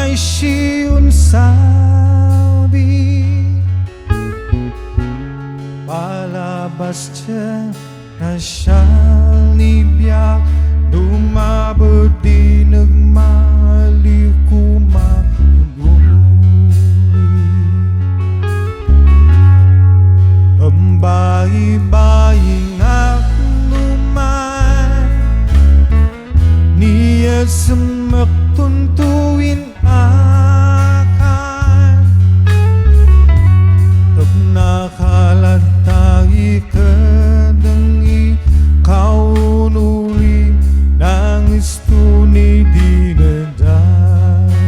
may siun sabi palabas siya na siyang nibiyag dumabot di nagmaliw kumahuli ang bayi-bayi nga numan niya sumaktuntuin akan tag nakalatay kadang ikaw nuli nangis tunay di nadali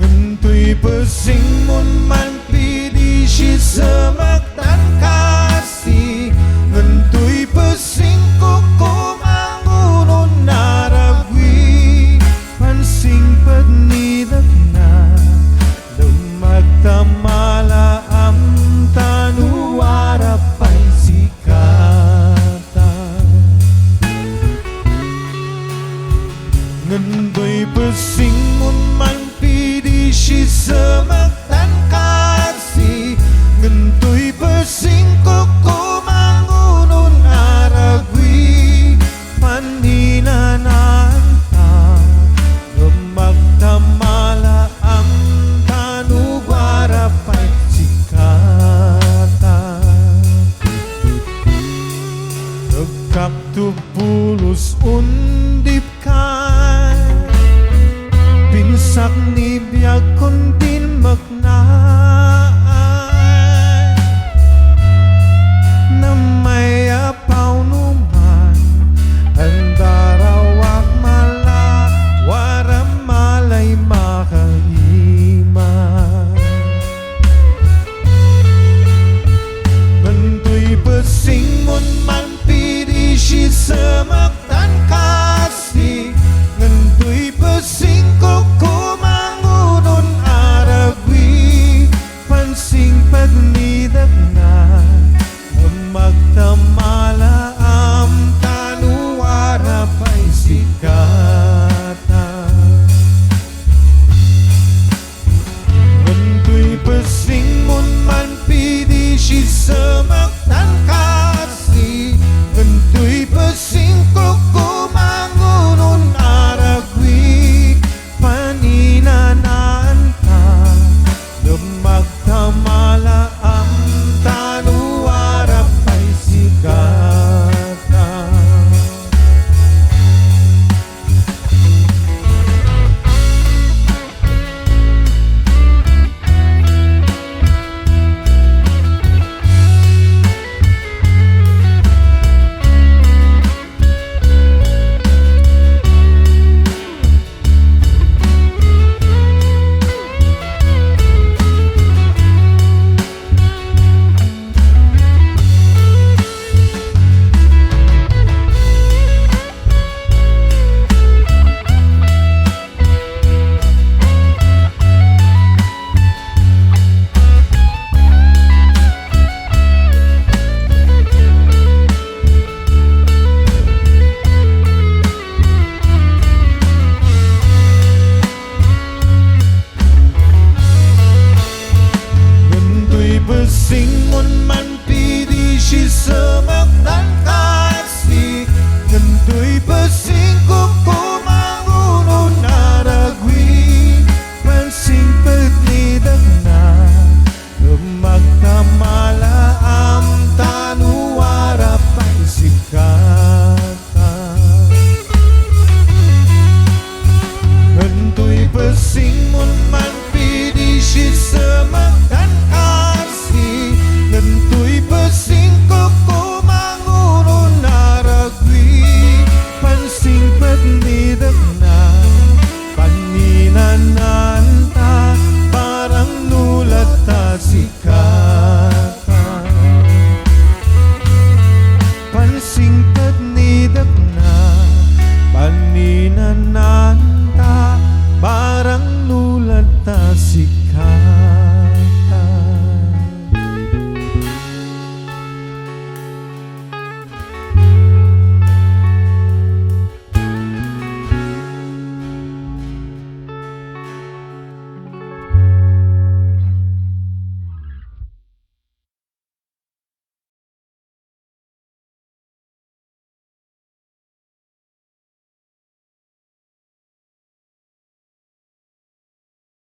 ngantoy pasing mon man pidi siya sa magtan kasi ngantoy pasing ko kumangunon naragwi pansing padnidak na lumagtamala am tanuara pa'y sikata ngandoy pasing mon man pidi siya sa magtan kasi ngandoy pasing ko kumangunon aragwi paninananta lumagtamala am tanubara pa'y sikata nagkaktupulos undip ka pinsak ni biyag kundin magna